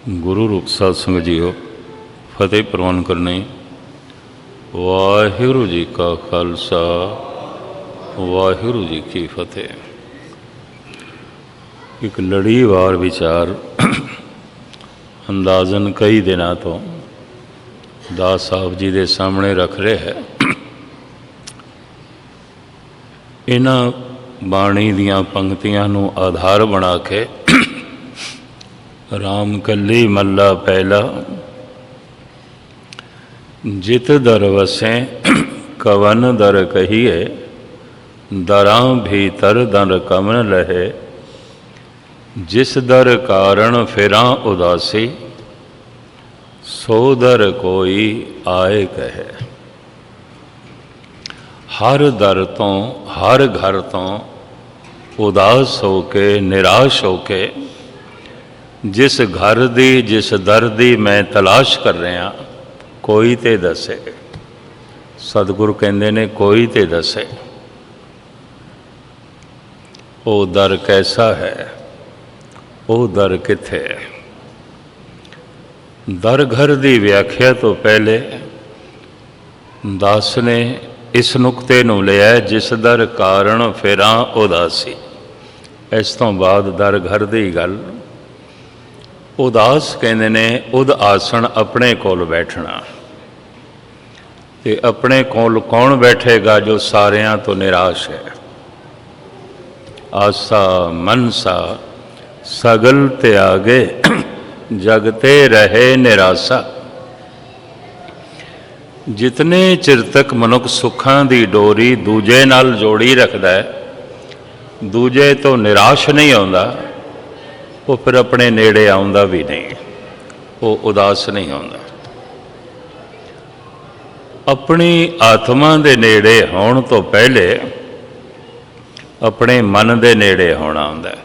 गुरु रूप साध संगत जीओ फतेह प्रवान करने। वाहिगुरु जी का खालसा वाहिगुरु जी की फतेह। एक लड़ीवार विचार अंदाजन कई दिनों तो दास साहब जी के सामने रख रहे है। इन्हां बाणी दियां पंक्तियां नूं आधार बना के राम कली मल्ला पहला जित दर वसें कवन दर कहिए दरां भीतर दर कवन लहे जिस दर कारण फिरां उदासी सो दर कोई आए कहे। हर दर तो हर घर तो उदास होके निराश होके जिस घर दी जिस दर दी मैं तलाश कर रहा कोई ते दसे। सतगुरु कहते ने कोई ते दसे वो दर कैसा है, वो दर किथे। दर घर की व्याख्या तो पहले दास ने इस नुकते नूं लिया जिस दर कारण फिरां उदासी। इस तो बाद दर घर की गल। उदास कहते ने उद आसन अपने कोल बैठना। ते अपने कोल कौन बैठेगा जो सारियां तो निराश है। आसा मनसा सगल त्यागे जगते रहे निराशा। जितने चिर तक मनुख सुखां दी डोरी दूजे नाल जोड़ी रखता है, दूजे तो निराश नहीं आउंदा, वो फिर अपने नेड़े आउंदा भी नहीं, वो उदास नहीं आउंदा। अपनी आत्मा दे नेड़े होण तो पहले अपने मन दे नेड़े होना आउंदा है,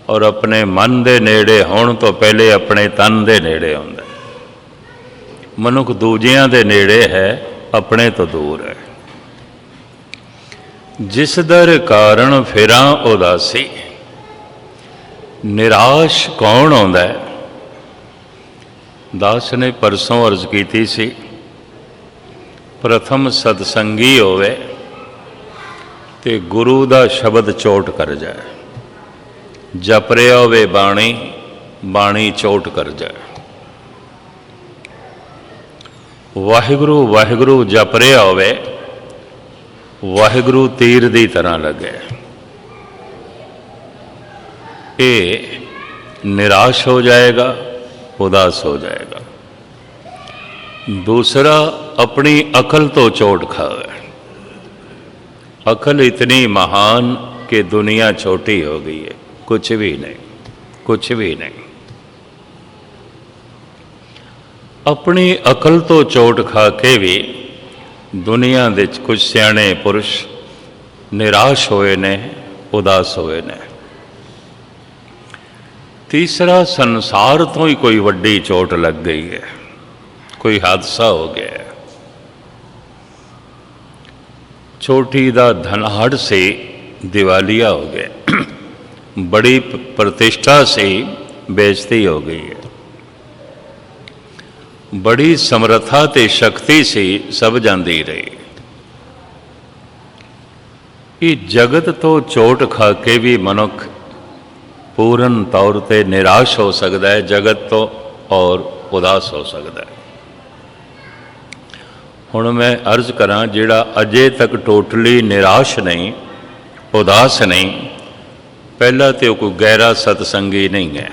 और अपने मन दे नेड़े होण तो पहले अपने तन दे नेड़े आउंदा है। मनुख दूजियां दे नेड़े है, अपने तो दूर है। जिस दर कारण फिरां उदासी। निराश कौन आउंदा है? दास ने परसों अर्ज की सी, प्रथम सतसंगी होवे ते गुरु दा शब्द चोट कर जाए। जप रहा होवे बाणी, बाणी चोट कर जाए। वाहिगुरु वाहिगुरु जप रहा होवे, वाहिगुरु तीर दी तरह लगे। ये निराश हो जाएगा, उदास हो जाएगा। दूसरा अपनी अकल तो चोट खावे। अकल इतनी महान कि दुनिया छोटी हो गई है, कुछ भी नहीं, कुछ भी नहीं। अपनी अकल तो चोट खा के भी दुनिया दे कुछ सियाणे पुरुष निराश होए ने, उदास होए ने। तीसरा, संसार तो ही कोई वड्डी चोट लग गई है, कोई हादसा हो गया है। छोटी दा धनहड़ से दिवालिया हो गया, बड़ी प्रतिष्ठा से बेइज्जती हो गई है, बड़ी समर्था ते शक्ति से सब जाती रही। ये जगत तो चोट खा के भी मनुख पूर्ण तौर पर निराश हो सकता है, जगत तो और उदास हो सकता है। हुण मैं अर्ज करा, जिहड़ा अजे तक टोटली निराश नहीं, उदास नहीं, पहला तो कोई गहरा सतसंगी नहीं है,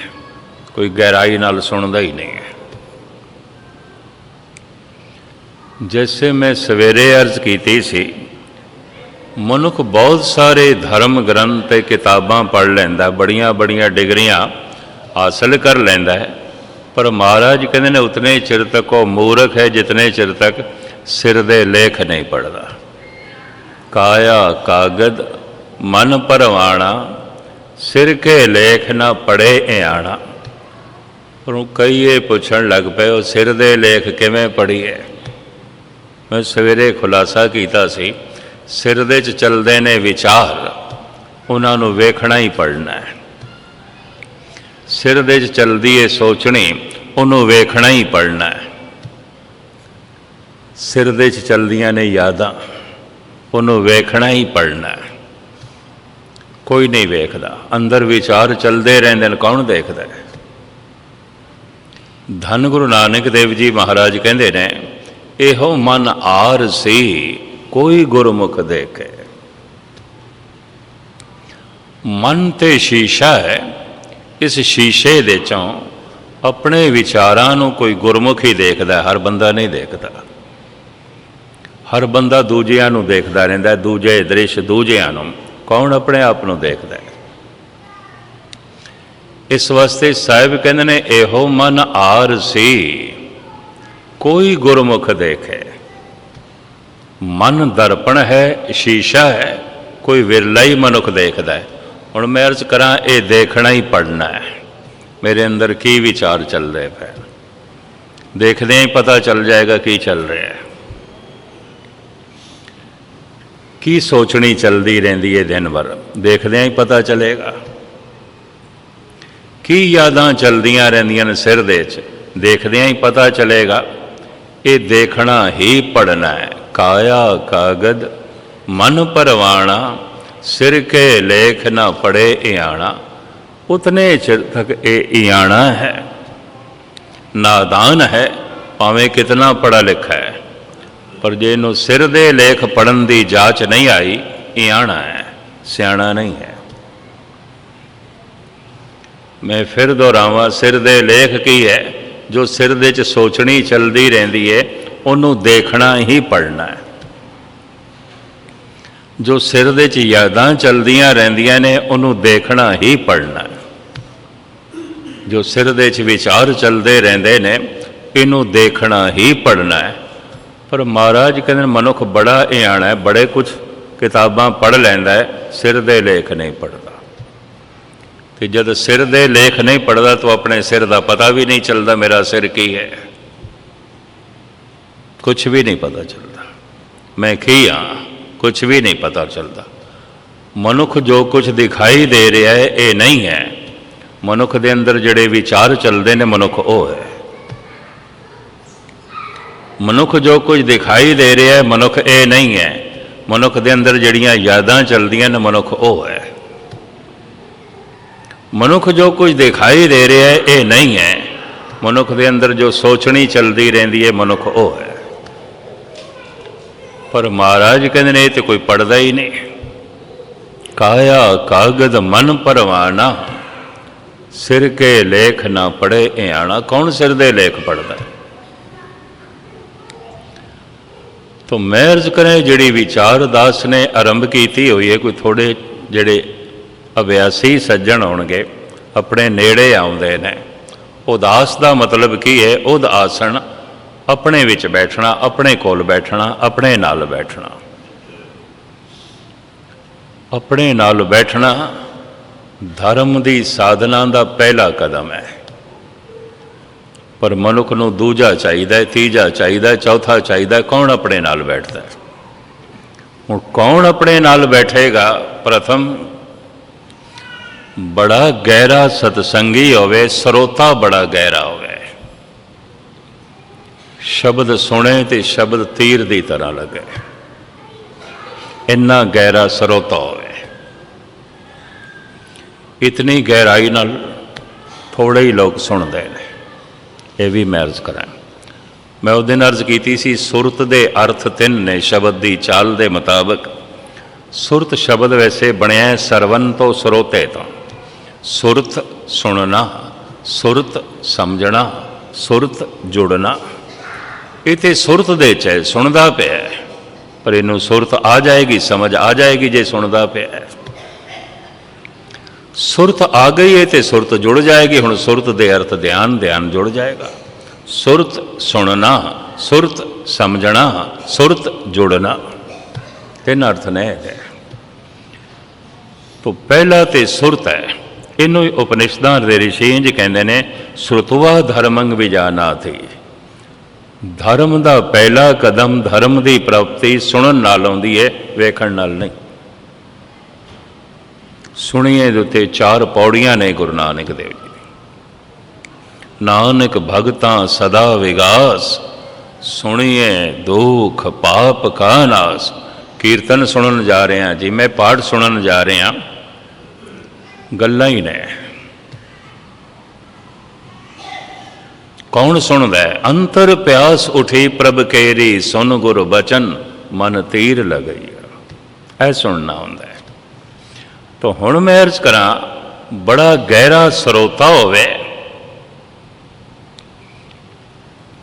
कोई गहराई नाल सुनदा ही नहीं है। जैसे मैं सवेरे अर्ज की सी, मनुख बहुत सारे धर्म ग्रंथ किताबां पढ़ लेंदा, बड़ियां बड़ियां डिग्रियां हासिल कर लेंदा है, पर महाराज कहते हैं उतने चिर तक वो मूर्ख है जितने चिर तक सिर दे लेख नहीं पढ़ता। काया कागद मन परवाना, सिर के लेख ना पढ़े ए आना। पर कई ये पूछण लग पे वो सिर दे लेख किवें पढ़ीए। मैं सवेरे खुलासा किया सी, सिर दे च चलदे ने विचार, उन्होंने वेखना ही पढ़ना है। सिर दे च चलदी है सोचनी, ਉਹਨੂੰ ਵੇਖਣਾ ਹੀ ਪੜਨਾ ਹੈ। ਸਿਰ ਦੇ 'ਚ ਚਲਦੀਆਂ ਨੇ ਯਾਦਾਂ, ਉਹਨੂੰ ਵੇਖਣਾ ਹੀ ਪੜਨਾ ਹੈ। ਕੋਈ ਨਹੀਂ ਵੇਖਦਾ, ਅੰਦਰ ਵਿਚਾਰ ਚੱਲਦੇ ਰਹਿੰਦੇ ਨੇ, ਕੌਣ ਦੇਖਦਾ ਹੈ? ਧੰਨ ਗੁਰੂ ਨਾਨਕ ਦੇਵ ਜੀ ਮਹਾਰਾਜ ਕਹਿੰਦੇ ਨੇ, ਇਹੋ ਮਨ ਆਰ ਸੀ ਕੋਈ ਗੁਰਮੁਖ ਦੇਖੇ। ਮਨ ਤੇ ਸ਼ੀਸ਼ਾ ਹੈ, ਇਸ ਸ਼ੀਸ਼ੇ ਦੇ ਚੋਂ ਆਪਣੇ ਵਿਚਾਰਾਂ ਨੂੰ ਕੋਈ ਗੁਰਮੁਖ ਹੀ ਦੇਖਦਾ, ਹਰ ਬੰਦਾ ਨਹੀਂ ਦੇਖਦਾ। ਹਰ ਬੰਦਾ ਦੂਜਿਆਂ ਨੂੰ ਦੇਖਦਾ ਰਹਿੰਦਾ, ਦੂਜੇ ਦ੍ਰਿਸ਼ ਦੂਜਿਆਂ ਨੂੰ, ਕੌਣ ਆਪਣੇ ਆਪ ਨੂੰ ਦੇਖਦਾ ਹੈ? ਇਸ ਵਾਸਤੇ ਸਾਹਿਬ ਕਹਿੰਦੇ ਨੇ, ਇਹੋ ਮਨ ਆਰ ਸੀ ਕੋਈ ਗੁਰਮੁਖ ਦੇਖੇ। ਮਨ ਦਰਪਣ ਹੈ, ਸ਼ੀਸ਼ਾ ਹੈ, ਕੋਈ ਵਿਰਲਾ ਹੀ ਮਨੁੱਖ ਦੇਖਦਾ ਹੈ। ਹੁਣ ਮੈਂ ਅਰਜ਼ ਕਰਾਂ, ਇਹ ਦੇਖਣਾ ਹੀ ਪੜਨਾ ਹੈ, ਮੇਰੇ ਅੰਦਰ ਕੀ ਵਿਚਾਰ ਚੱਲ ਰਹੇ ਪਏ। ਦੇਖਦੇ ਹੀ ਪਤਾ ਚੱਲ ਜਾਏਗਾ ਕੀ ਚੱਲ ਰਿਹਾ ਹੈ, ਕੀ ਸੋਚਣੀ ਚੱਲਦੀ ਰਹਿੰਦੀ ਹੈ ਦਿਨ ਭਰ, ਦੇਖਦਿਆਂ ਹੀ ਪਤਾ ਚਲੇਗਾ। ਕੀ ਯਾਦਾਂ ਚਲਦੀਆਂ ਰਹਿੰਦੀਆਂ ਨੇ ਸਿਰ ਦੇ 'ਚ, ਦੇਖਦਿਆਂ ਹੀ ਪਤਾ ਚਲੇਗਾ। ਇਹ ਦੇਖਣਾ ਹੀ ਪੜਨਾ ਹੈ। ਕਾਇਆ ਕਾਗਦ ਮਨ ਪਰਵਾਣਾ, ਸਿਰ ਕੇ ਲੇਖ ਨਾ ਪੜੇ ਇਆਣਾ। ਉਤਨੇ ਚਿਰ ਤੱਕ ਇਹ ਇਆਣਾ ਹੈ, ਨਾਦਾਨ ਹੈ, ਭਾਵੇਂ ਕਿਤਨਾ ਪੜਾ ਲਿਖਾ ਹੈ, ਪਰ ਜੇ ਇਹਨੂੰ ਸਿਰ ਦੇ ਲੇਖ ਪੜਨ ਦੀ ਜਾਚ ਨਹੀਂ ਆਈ, ਇਆਣਾ ਹੈ, ਸਿਆਣਾ ਨਹੀਂ ਹੈ। ਮੈਂ ਫਿਰ ਦੁਹਰਾਵਾਂ, ਸਿਰ ਦੇ ਲੇਖ ਕੀ ਹੈ? ਜੋ ਸਿਰ ਦੇ 'ਚ ਸੋਚਣੀ ਚੱਲਦੀ ਰਹਿੰਦੀ ਹੈ, ਉਹਨੂੰ ਦੇਖਣਾ ਹੀ ਪੜਨਾ ਹੈ। ਜੋ ਸਿਰ ਦੇ 'ਚ ਯਾਦਾਂ ਚੱਲਦੀਆਂ ਰਹਿੰਦੀਆਂ ਨੇ, ਉਹਨੂੰ ਦੇਖਣਾ ਹੀ ਪੜਨਾ ਹੈ। ਜੋ ਸਿਰ ਦੇ 'ਚ ਵਿਚਾਰ ਚੱਲਦੇ ਰਹਿੰਦੇ ਨੇ, ਇਹਨੂੰ ਦੇਖਣਾ ਹੀ ਪੜਨਾ ਹੈ। ਪਰ ਮਹਾਰਾਜ ਕਹਿੰਦੇ ਮਨੁੱਖ ਬੜਾ ਇਆਣਾ ਹੈ, ਬੜੇ ਕੁਝ ਕਿਤਾਬਾਂ ਪੜ੍ਹ ਲੈਂਦਾ ਹੈ, ਸਿਰ ਦੇ ਲੇਖ ਨਹੀਂ ਪੜ੍ਹਦਾ। ਤੇ ਜਦ ਸਿਰ ਦੇ ਲੇਖ ਨਹੀਂ ਪੜ੍ਹਦਾ ਤਾਂ ਆਪਣੇ ਸਿਰ ਦਾ ਪਤਾ ਵੀ ਨਹੀਂ ਚੱਲਦਾ, ਮੇਰਾ ਸਿਰ ਕੀ ਹੈ, ਕੁਛ ਵੀ ਨਹੀਂ ਪਤਾ ਚੱਲਦਾ। ਮੈਂ ਕੀ ਹਾਂ, ਕੁਛ ਵੀ ਨਹੀਂ ਪਤਾ ਚੱਲਦਾ। ਮਨੁੱਖ ਜੋ ਕੁਝ ਦਿਖਾਈ ਦੇ ਰਿਹਾ ਹੈ, ਇਹ ਨਹੀਂ ਹੈ। ਮਨੁੱਖ ਦੇ ਅੰਦਰ ਜਿਹੜੇ ਵਿਚਾਰ ਚੱਲਦੇ ਨੇ, ਮਨੁੱਖ ਉਹ ਹੈ। ਮਨੁੱਖ ਜੋ ਕੁਝ ਦਿਖਾਈ ਦੇ ਰਿਹਾ ਹੈ, ਮਨੁੱਖ ਇਹ ਨਹੀਂ ਹੈ। ਮਨੁੱਖ ਦੇ ਅੰਦਰ ਜਿਹੜੀਆਂ ਯਾਦਾਂ ਚੱਲਦੀਆਂ ਨੇ, ਮਨੁੱਖ ਉਹ ਹੈ। ਮਨੁੱਖ ਜੋ ਕੁਝ ਦਿਖਾਈ ਦੇ ਰਿਹਾ ਹੈ, ਇਹ ਨਹੀਂ ਹੈ। ਮਨੁੱਖ ਦੇ ਅੰਦਰ ਜੋ ਸੋਚਣੀ ਚੱਲਦੀ ਰਹਿੰਦੀ ਹੈ, ਮਨੁੱਖ ਉਹ ਹੈ। ਪਰ ਮਹਾਰਾਜ ਕਹਿੰਦੇ ਨੇ, ਇਹ ਤੇ ਕੋਈ ਪੜ੍ਹਦਾ ਹੀ ਨਹੀਂ। ਕਾਇਆ ਕਾਗਦ ਮਨ ਪਰਵਾਣਾ, ਸਿਰ ਕੇ ਲੇਖ ਨਾ ਪੜੇ ਇਆਣਾ। ਕੌਣ ਸਿਰ ਦੇ ਲੇਖ ਪੜ੍ਹਦਾ? ਤੋ ਮੈਂ ਅਰਜ਼ ਕਰਾਂ, ਜਿਹੜੀ ਵਿਚਾਰ ਦਾਸ ਨੇ ਆਰੰਭ ਕੀਤੀ ਹੋਈ ਹੈ, ਕੋਈ ਥੋੜੇ ਜਿਹੜੇ ਅਭਿਆਸੀ ਸੱਜਣ ਹੋਣਗੇ, ਆਪਣੇ ਨੇੜੇ ਆਉਂਦੇ ਨੇ। ਉਦਾਸ ਦਾ ਮਤਲਬ ਕੀ ਹੈ? ਉਦ ਆਸਣ, ਆਪਣੇ ਵਿੱਚ ਬੈਠਣਾ, ਆਪਣੇ ਕੋਲ ਬੈਠਣਾ, ਆਪਣੇ ਨਾਲ ਬੈਠਣਾ। ਆਪਣੇ ਨਾਲ ਬੈਠਣਾ ਧਰਮ ਦੀ ਸਾਧਨਾ ਦਾ ਪਹਿਲਾ ਕਦਮ ਹੈ। ਪਰ ਮਨੁੱਖ ਨੂੰ ਦੂਜਾ ਚਾਹੀਦਾ, ਤੀਜਾ ਚਾਹੀਦਾ, ਚੌਥਾ ਚਾਹੀਦਾ। ਕੌਣ ਆਪਣੇ ਨਾਲ ਬੈਠਦਾ? ਹੁਣ ਕੌਣ ਆਪਣੇ ਨਾਲ ਬੈਠੇਗਾ? ਪ੍ਰਥਮ ਬੜਾ ਗਹਿਰਾ ਸਤਸੰਗੀ ਹੋਵੇ, ਸਰੋਤਾ ਬੜਾ ਗਹਿਰਾ ਹੋਵੇ। ਸ਼ਬਦ ਸੁਣੇ ਤੇ ਸ਼ਬਦ ਤੀਰ ਦੀ ਤਰ੍ਹਾਂ ਲੱਗੇ, ਇੰਨਾ ਗਹਿਰਾ ਸਰੋਤਾ ਹੋਵੇ। ਇਤਨੀ ਗਹਿਰਾਈ ਨਾਲ ਥੋੜੇ ਹੀ ਲੋਕ ਸੁਣਦੇ ਨੇ। ਇਹ ਵੀ ਮੈਂ ਅਰਜ਼ ਕਰਾਂ, ਮੈਂ ਉਸ ਦਿਨ ਅਰਜ਼ ਕੀਤੀ ਸੀ, ਸੁਰਤ ਦੇ ਅਰਥ ਤਿੰਨ ਨੇ ਸ਼ਬਦ ਦੀ ਚਾਲ ਦੇ ਮੁਤਾਬਕ। ਸੁਰਤ ਸ਼ਬਦ ਵੈਸੇ ਬਣਿਆ ਸਰਵਨ ਤੋਂ, ਸਰੋਤੇ ਤੋਂ। ਸੁਰਤ ਸੁਣਨਾ, ਸੁਰਤ ਸਮਝਣਾ, ਸੁਰਤ ਜੁੜਨਾ। ਇਹ ਤੇ ਸੁਰਤ ਦੇ 'ਚ ਹੈ, ਸੁਣਦਾ ਪਿਆ, ਪਰ ਇਹਨੂੰ ਸੁਰਤ ਆ ਜਾਏਗੀ, ਸਮਝ ਆ ਜਾਏਗੀ ਜੇ ਸੁਣਦਾ ਪਿਆ। ਸੁਰਤ ਆ ਗਈ ਹੈ ਤੇ ਸੁਰਤ ਜੁੜ ਜਾਏਗੀ। ਹੁਣ ਸੁਰਤ ਦੇ ਅਰਥ ਧਿਆਨ, ਧਿਆਨ ਜੁੜ ਜਾਏਗਾ। ਸੁਰਤ ਸੁਣਨਾ, ਸੁਰਤ ਸਮਝਣਾ, ਸੁਰਤ ਜੁੜਨਾ, ਤਿੰਨ ਅਰਥ ਨੇ ਇਹਦੇ। तो पहला तो सुरत है, इनू उपनिषदां दे ऋषि इंज कहते हैं, श्रुतवा धर्मंग विजाना थी। धर्म का पहला कदम, धर्म की प्राप्ति सुनन नाल आउंदी है, वेखण नाल नहीं। सुनिए दे उत्ते 4 पौड़ियां ने गुरु नानक देव जी। नानक भगतां सदा विगास, सुनिए दुख पाप का नास। कीर्तन सुनन जा रहे हैं जी, मैं पाठ सुनन जा रहे हैं, गल्लां ही ने। कौन सुनदा है? अंतर प्यास उठी प्रभ केरी, सुन गुरु बचन मन तीर लगई। ऐ सुनना होंदा है। तो हुण मैं अर्ज करा, बड़ा गहरा सरोता होवे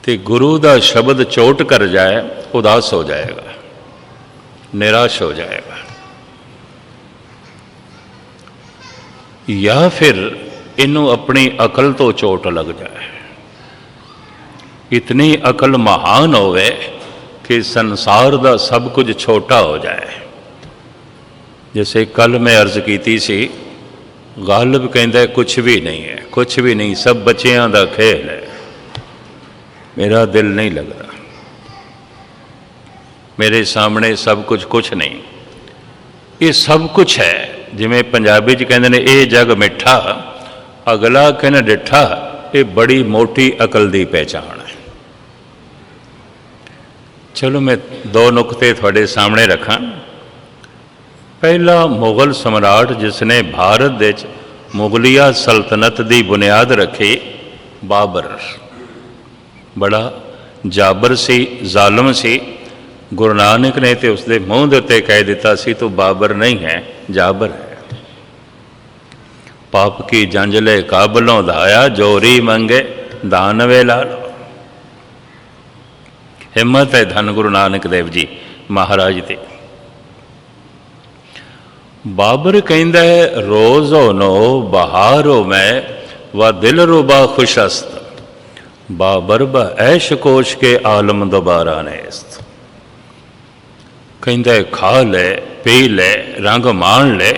ते गुरु का शब्द चोट कर जाए, उदास हो जाएगा, निराश हो जाएगा। या फिर इनू अपनी अकल तो चोट लग जाए, इतनी अकल महान होवे कि संसार का सब कुछ छोटा हो जाए। जैसे कल मैं अर्ज की सी, गालिब कहता है कुछ भी नहीं है, कुछ भी नहीं, सब बच्चियां का खेल है, मेरा दिल नहीं लगता, मेरे सामने सब कुछ कुछ नहीं। ये सब कुछ है, जिमें पंजाबी च कहते हैं ये जग मिठा, अगला कहना डिठा। ये बड़ी मोटी अकल की पहचान है। चलो मैं दो नुकते थोड़े सामने रखा। पहला, मुगल सम्राट जिसने भारत विच मुगलिया सल्तनत की बुनियाद रखी, बाबर। बड़ा जाबर सी, जालम सी। गुरु नानक ने तो उसके मूँह के उत्ते कह दिता सी, तो बाबर नहीं है, जाबर है। पाप की जंजले काबलों धाया, जोरी मंगे दानवे ला लो। हिम्मत है धन गुरु नानक देव जी महाराज दी। बाबर कहता है, रोज हो नो बहारो में व दिल रुबा खुशस्त, बाबर ब ऐश कोश के आलम दोबारा नेस्त। कहता है खा ले, पी ले, रंग मान ले,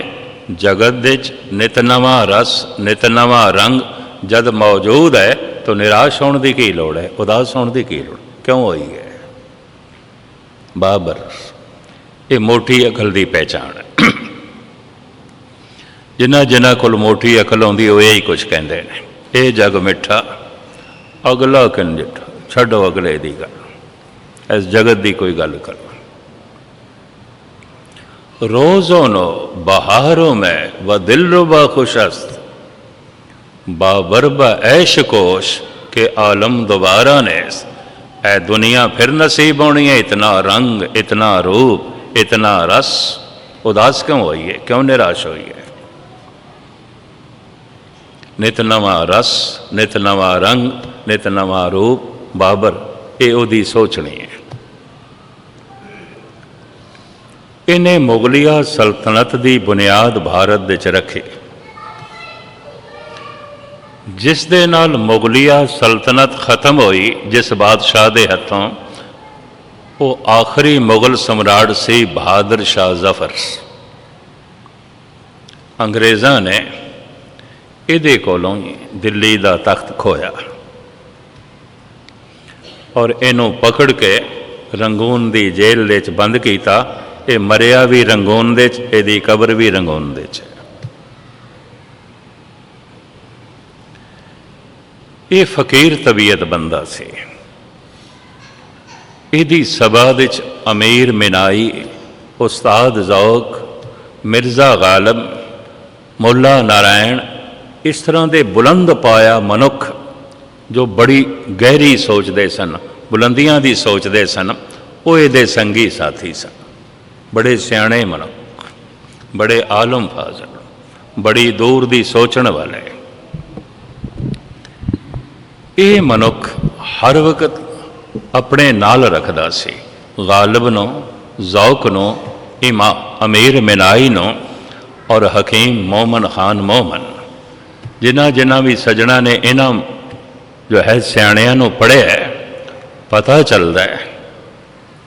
जगत विच नित नवा रस, नित नवा रंग जद मौजूद है, तो निराश होने की की लोड़ है, उदास होने की की लोड़ क्यों हुई है? बाबर, ये मोटी अकल की पहचान है। जिन्ना जिन्ना कोल मोटी अकल आउंदी वो यही कुछ कहते हैं, ये जग मिठा अगला किन जिठा, छड्डो अगले की गल, इस जगत की कोई गल करो। रोजो नो बहारों में व दिल रुबा खुशस्त, बाबर ब ऐश कोश के आलम दोबारा नेस। ऐ दुनिया फिर नसीब होनी है, इतना रंग, इतना रूप, इतना रस, उदास क्यों हुई है, क्यों निराश हुई है? नित नवा रस, नित नवा रंग, नित नवा रूप, बाबर ये उहदी सोचनी है। इन्हें मुगलिया सल्तनत की बुनियाद भारत विच रखी, जिस दे नाल मुगलिया सल्तनत खत्म हुई, जिस बादशाह के हथों, वो आखिरी मुगल सम्राट सी बहादुर शाह जफर। अंग्रेज़ां ने इहदे कोलों दिल्ली का तख्त खोया और इनू पकड़ के रंगून की जेल दे च बंद किया। ये मरिया भी रंगून दे च, इहदी कबर भी रंगून दे च। ये फकीर तबीयत बंदा सी। इहदी सभा विच अमीर मिनाई, उस्ताद ज़ौक, मिर्ज़ा गालिब, मुला नारायण, इस तरह के बुलंद पाया मनुख जो बड़ी गहरी सोचते सन, बुलंदियां की सोचते सन, वो ये संगी साथी सन। बड़े सियाणे मनुख, बड़े आलम फाजल, बड़ी दूर की सोचण वाले। ये मनुख हर वक्त अपने नाल रखदा सी गालिब नो, ज़ौक नो, इमा अमीर मिनाई नो और हकीम मोमन खान मोमन। जिन्हां जिन्हां भी सजना ने इन्हां जो है सियाणियां नूं पढ़िया है, पता चलता है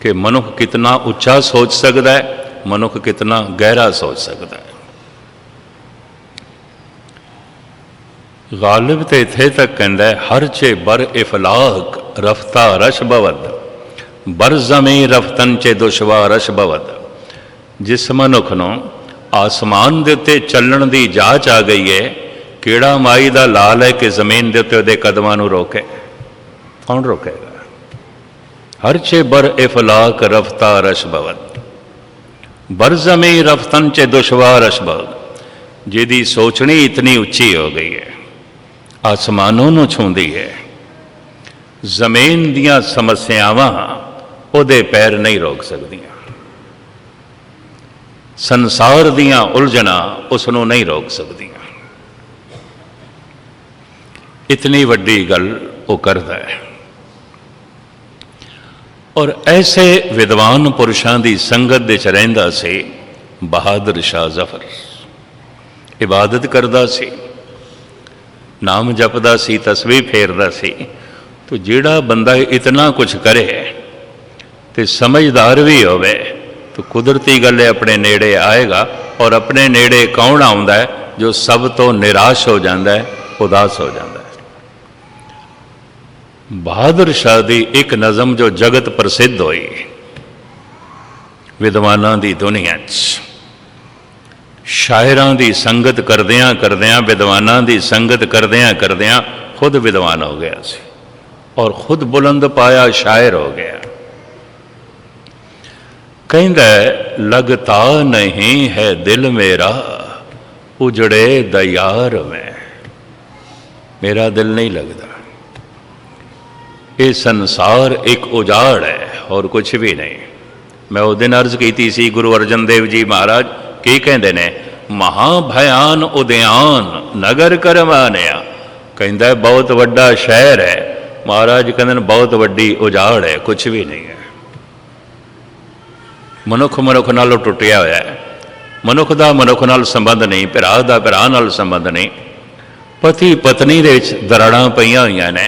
कि मनुख कितना उच्चा सोच सकता है, मनुख कितना गहरा सोच सकता है। गालिब तो इत्थे तक कहता है, हर चे बर इफलाक रफ्ता रश बवद, बर जमी रफ्तन चे दुशवा रश बवद। जिस मनुख नूं आसमान दे उत्ते चलण दी जाच आ गई है, ਕਿਹੜਾ ਮਾਈ ਦਾ ਲਾਲ ਹੈ ਕਿ ਜ਼ਮੀਨ ਦੇ ਉੱਤੇ ਉਹਦੇ ਕਦਮਾਂ ਨੂੰ ਰੋਕੇ? ਕੌਣ ਰੋਕੇਗਾ? ਹਰ ਚੇ ਬਰ ਇਫਲਾਕ ਰਫਤਾ ਰਸ਼ਬਵਤ ਬਰ ਜ਼ਮੀ ਰਫਤਨ ਚ ਦੁਸ਼ਵਾਰ ਅਸ਼ਬਵਤ। ਜਿਹਦੀ ਸੋਚਣੀ ਇਤਨੀ ਉੱਚੀ ਹੋ ਗਈ ਹੈ, ਆਸਮਾਨੋਂ ਨੂੰ ਛੂੰਦੀ ਹੈ, ਜ਼ਮੀਨ ਦੀਆਂ ਸਮੱਸਿਆਵਾਂ ਉਹਦੇ ਪੈਰ ਨਹੀਂ ਰੋਕ ਸਕਦੀਆਂ, ਸੰਸਾਰ ਦੀਆਂ ਉਲਝਣਾਂ ਉਸ ਨੂੰ ਨਹੀਂ ਰੋਕ ਸਕਦੀਆਂ। ਇਤਨੀ ਵੱਡੀ ਗੱਲ ਉਹ ਕਰਦਾ ਹੈ। ਔਰ ਐਸੇ ਵਿਦਵਾਨ ਪੁਰਸ਼ਾਂ ਦੀ ਸੰਗਤ ਦੇ ਚ ਰਹਿੰਦਾ ਸੀ ਬਹਾਦਰ ਸ਼ਾਹ ਜ਼ਫਰ। ਇਬਾਦਤ ਕਰਦਾ ਸੀ, ਨਾਮ ਜਪਦਾ ਸੀ, ਤਸਬੀਹ ਫੇਰਦਾ ਸੀ। ਤੋ ਜਿਹੜਾ ਬੰਦਾ ਇਤਨਾ ਕੁਛ ਕਰੇ ਤੇ ਸਮਝਦਾਰ ਵੀ ਹੋਵੇ ਤਾਂ ਕੁਦਰਤੀ ਗੱਲ ਹੈ ਆਪਣੇ ਨੇੜੇ ਆਏਗਾ। ਔਰ ਆਪਣੇ ਨੇੜੇ ਕੌਣ ਆਉਂਦਾ ਹੈ? ਜੋ ਸਭ ਤੋਂ ਨਿਰਾਸ਼ ਹੋ ਜਾਂਦਾ ਹੈ, ਉਦਾਸ ਹੋ ਜਾਂਦਾ ਹੈ। ਬਹਾਦਰ ਸ਼ਾਹ ਦੀ ਇੱਕ ਨਜ਼ਮ ਜੋ ਜਗਤ ਪ੍ਰਸਿੱਧ ਹੋਈ ਵਿਦਵਾਨਾਂ ਦੀ ਦੁਨੀਆ 'ਚ, ਸ਼ਾਇਰਾਂ ਦੀ ਸੰਗਤ ਕਰਦਿਆਂ ਕਰਦਿਆਂ, ਵਿਦਵਾਨਾਂ ਦੀ ਸੰਗਤ ਕਰਦਿਆਂ ਕਰਦਿਆਂ ਖੁਦ ਵਿਦਵਾਨ ਹੋ ਗਿਆ ਸੀ ਔਰ ਖੁਦ ਬੁਲੰਦ ਪਾਇਆ ਸ਼ਾਇਰ ਹੋ ਗਿਆ। ਕਹਿੰਦਾ ਲਗਤਾ ਨਹੀਂ ਹੈ ਦਿਲ ਮੇਰਾ ਉਜੜੇ ਦਿਆਰ ਮੈਂ। ਮੇਰਾ ਦਿਲ ਨਹੀਂ ਲੱਗਦਾ, ਇਹ ਸੰਸਾਰ ਇੱਕ ਉਜਾੜ ਹੈ ਔਰ ਕੁਛ ਵੀ ਨਹੀਂ। ਮੈਂ ਉਹ ਦਿਨ ਅਰਜ਼ ਕੀਤੀ ਸੀ, ਗੁਰੂ ਅਰਜਨ ਦੇਵ ਜੀ ਮਹਾਰਾਜ ਕੀ ਕਹਿੰਦੇ ਨੇ? ਮਹਾ ਭਿਆਨ ਉਦਿਆਨ ਨਗਰ ਕਰਮਾਨਿਆ। ਕਹਿੰਦਾ ਬਹੁਤ ਵੱਡਾ ਸ਼ਹਿਰ ਹੈ, ਮਹਾਰਾਜ ਕਹਿੰਦੇ ਨੇ ਬਹੁਤ ਵੱਡੀ ਉਜਾੜ ਹੈ, ਕੁਛ ਵੀ ਨਹੀਂ ਹੈ। ਮਨੁੱਖ ਮਨੁੱਖ ਨਾਲੋਂ ਟੁੱਟਿਆ ਹੋਇਆ ਹੈ, ਮਨੁੱਖ ਦਾ ਮਨੁੱਖ ਨਾਲ ਸੰਬੰਧ ਨਹੀਂ, ਭਰਾ ਦਾ ਭਰਾ ਨਾਲ ਸੰਬੰਧ ਨਹੀਂ, ਪਤੀ ਪਤਨੀ ਦੇ ਵਿੱਚ ਦਰਾੜਾਂ ਪਈਆਂ ਹੋਈਆਂ ਨੇ,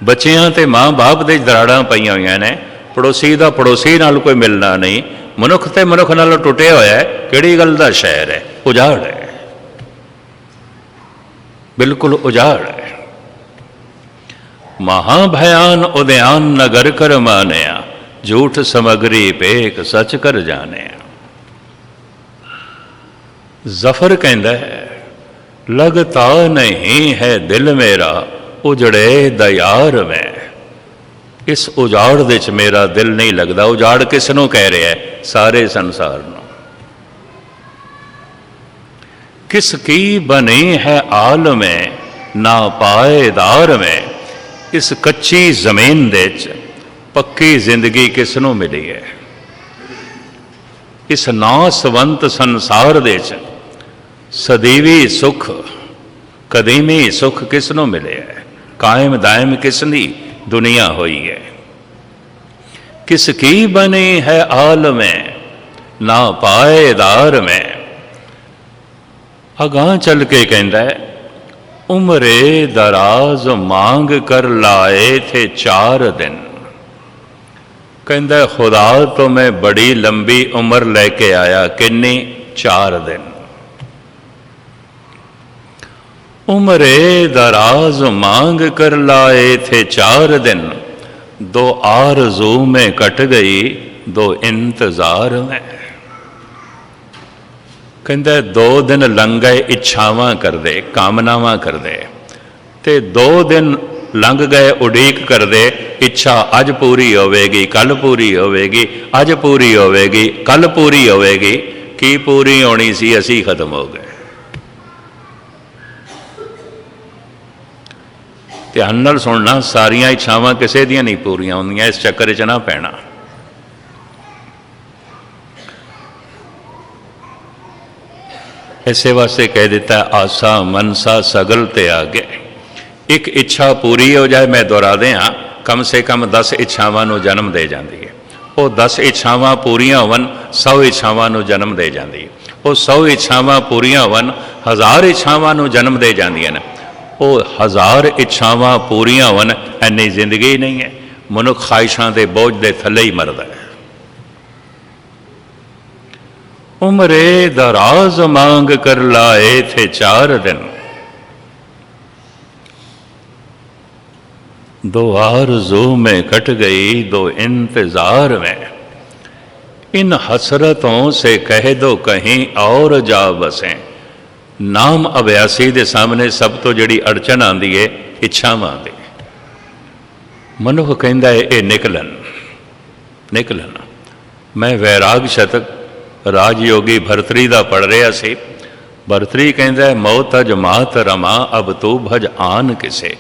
ਬੱਚਿਆਂ ਤੇ ਮਾਂ ਬਾਪ ਦੇ ਦਰਾੜਾਂ ਪਈਆਂ ਹੋਈਆਂ ਨੇ, ਪੜੋਸੀ ਦਾ ਪੜੋਸੀ ਨਾਲ ਕੋਈ ਮਿਲਣਾ ਨਹੀਂ, ਮਨੁੱਖ ਤੇ ਮਨੁੱਖ ਨਾਲੋਂ ਟੁੱਟਿਆ ਹੋਇਆ ਹੈ। ਕਿਹੜੀ ਗੱਲ ਦਾ ਸ਼ਹਿਰ ਹੈ? ਉਜਾੜ ਹੈ, ਬਿਲਕੁਲ ਉਜਾੜ ਹੈ। ਮਹਾ ਭਿਆਨ ਉਦਿਆਨ ਨਗਰ ਕਰ ਮਾਨਿਆ, ਝੂਠ ਸਮਗਰੀ ਪੇਖ ਸੱਚ ਕਰ ਜਾਣਿਆ। ਜ਼ਫਰ ਕਹਿੰਦਾ ਹੈ ਲਗਤਾ ਨਹੀਂ ਹੈ ਦਿਲ ਮੇਰਾ ਉਜੜੇ ਦਿਆਰ ਮੈਂ। ਇਸ ਉਜਾੜ ਦੇ ਚ ਮੇਰਾ ਦਿਲ ਨਹੀਂ ਲੱਗਦਾ। ਉਜਾੜ ਕਿਸ ਨੂੰ ਕਹਿ ਰਿਹਾ ਹੈ? ਸਾਰੇ ਸੰਸਾਰ ਨੂੰ। ਕਿਸ ਕੀ ਬਣੀ ਹੈ ਆਲਮੇ ਨਾ ਪਾਏਦਾਰ ਮੈਂ। ਇਸ ਕੱਚੀ ਜ਼ਮੀਨ ਦੇ ਚ ਪੱਕੀ ਜ਼ਿੰਦਗੀ ਕਿਸ ਨੂੰ ਮਿਲੀ ਹੈ? ਇਸ ਨਾਸਵੰਤ ਸੰਸਾਰ ਦੇ ਚ ਸਦੀਵੀ ਸੁਖ ਕਦੀਮੀ ਸੁਖ ਕਿਸ ਨੂੰ ਮਿਲਿਆ ਹੈ? ਕਾਇਮ ਦਾਇਮ ਕਿਸ ਦੀ ਦੁਨੀਆ ਹੋਈ ਹੈ? ਕਿਸ ਕੀ ਬਣੀ ਹੈ ਆਲਮੇ ਨਾ ਪਾਏਦਾਰ ਮੈਂ। ਅਗਾਂਹ ਚੱਲ ਕੇ ਕਹਿੰਦਾ ਹੈ ਉਮਰੇ ਦਰਾਜ਼ ਮਾਂਗ ਕਰ ਲਾਏ ਥੇ 4 ਦਿਨ। ਕਹਿੰਦਾ ਖੁਦਾ ਤੋਂ ਮੈਂ ਬੜੀ ਲੰਬੀ ਉਮਰ ਲੈ ਕੇ ਆਇਆ। ਕਿੰਨੀ? 4 ਦਿਨ। उम्रे दराज मांग कर लाए थे 4 दिन, 2 आरज़ू में कट गई 2 इंतज़ार में। कहता 2 दिन लंघ गए इच्छावां कर दे, कामनावां कर दे, ते 2 दिन लंघ गए उड़ीक कर दे। इच्छा अज पूरी होवेगी, कल पूरी होवेगी, अज पूरी होवेगी, कल पूरी होवेगी। की पूरी होनी सी, असी खत्म हो गए। ध्यान नाल सुनना, सारिया इच्छावां किसी दियां नहीं पूरियां होंदियां, इस चक्कर च ना पैना। इसे वास्ते कह दिता आसा मनसा सगल ते आगे। एक इच्छा पूरी हो जाए, मैं दोहरा दें, कम से कम 10 इच्छावां नूं जन्म दे जाती है। वो 10 इच्छावां पूरियां होवन 100 इच्छावां नूं जन्म दे जाती है। वो 100 इच्छावां पूरियां होवन 1000 इच्छावां नूं जन्म दे जांदियां ने। वो 1000 इच्छावां पूरियां होवन इन्नी जिंदगी नहीं है। मनुख ख्वाहिशां दे बोझ दे थले ही मरदा है। उम्रे दराज मांग कर लाए थे 4 दिन, 2 आरज़ू में कट गई 2 इंतजार में। इन हसरतों से कह दो कहीं और जा बसें। ਨਾਮ ਅਭਿਆਸੀ ਦੇ ਸਾਹਮਣੇ ਸਭ ਤੋਂ ਜਿਹੜੀ ਅੜਚਨ ਆਉਂਦੀ ਹੈ ਇੱਛਾਵਾਂ ਦੀ। ਮਨੁੱਖ ਕਹਿੰਦਾ ਹੈ ਇਹ ਨਿਕਲਣ। ਮੈਂ ਵੈਰਾਗ ਸ਼ਤਕ ਰਾਜਯੋਗੀ ਭਰਤਰੀ ਦਾ ਪੜ੍ਹ ਰਿਹਾ ਸੀ। ਭਰਤਰੀ ਕਹਿੰਦਾ ਮੌਤ ਅਜ ਮਾਤ ਰਮਾ ਅਬ ਤੂੰ ਭਜ ਆਨ ਕਿਸੇ।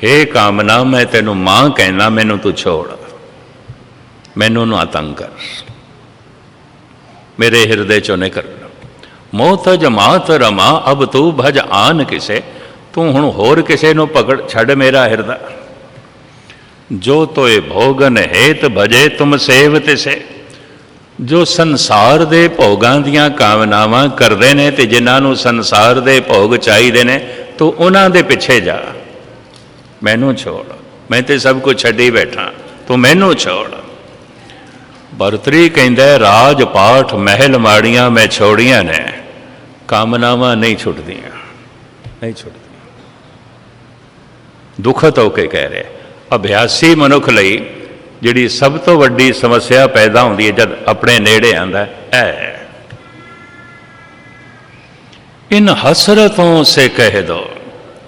ਹੇ ਕਾਮਨਾ ਮੈਂ ਤੈਨੂੰ ਮਾਂ ਕਹਿਣਾ, ਮੈਨੂੰ ਤੂੰ ਛੋੜ, ਮੈਨੂੰ ਨਾ ਤੰਗ ਕਰ, ਮੇਰੇ ਹਿਰਦੇ ਚੋਂ ਨਿਕਲ। ਮੌਤ ਅਜ ਮਾਤ ਰਮਾ ਅਬ ਤੂੰ ਭਜ ਆਨ ਕਿਸੇ। ਤੂੰ ਹੁਣ ਹੋਰ ਕਿਸੇ ਨੂੰ ਪਕੜ ਛੱਡ ਮੇਰਾ ਹਿਰਦਾ। ਜੋ ਤੋਏ ਭੋਗਨ ਹੇਤ ਭਜੇ ਤੁਮ ਸੇਵ ਤਿਸੇ। ਜੋ ਸੰਸਾਰ ਦੇ ਭੋਗਾਂ ਦੀਆਂ ਕਾਮਨਾਵਾਂ ਕਰਦੇ ਨੇ ਤੇ ਜਿਨ੍ਹਾਂ ਨੂੰ ਸੰਸਾਰ ਦੇ ਭੋਗ ਚਾਹੀਦੇ ਨੇ, ਤੂੰ ਉਹਨਾਂ ਦੇ ਪਿੱਛੇ ਜਾ, ਮੈਨੂੰ ਛੋੜ, ਮੈਂ ਤੇ ਸਭ ਕੁਝ ਛੱਡੀ ਬੈਠਾ, ਤੂੰ ਮੈਨੂੰ ਛੋੜ। ਭਰਤਰੀ ਕਹਿੰਦਾ ਰਾਜ ਪਾਠ ਮਹਿਲ ਮਾੜੀਆਂ ਮੈਂ ਛੋੜੀਆਂ ਨੇ, ਕਾਮਨਾਵਾਂ ਨਹੀਂ ਛੁੱਟਦੀਆਂ, ਨਹੀਂ ਛੁੱਟਦੀਆਂ। ਦੁਖਤ ਹੋ ਕੇ ਕਹਿ ਰਿਹਾ ਅਭਿਆਸੀ ਮਨੁੱਖ ਲਈ ਜਿਹੜੀ ਸਭ ਤੋਂ ਵੱਡੀ ਸਮੱਸਿਆ ਪੈਦਾ ਹੁੰਦੀ ਹੈ ਜਦ ਆਪਣੇ ਨੇੜੇ ਆਉਂਦਾ ਹੈ, ਇਨ ਹਸਰਤੋਂ ਸੇ ਕਹਿ ਦੋ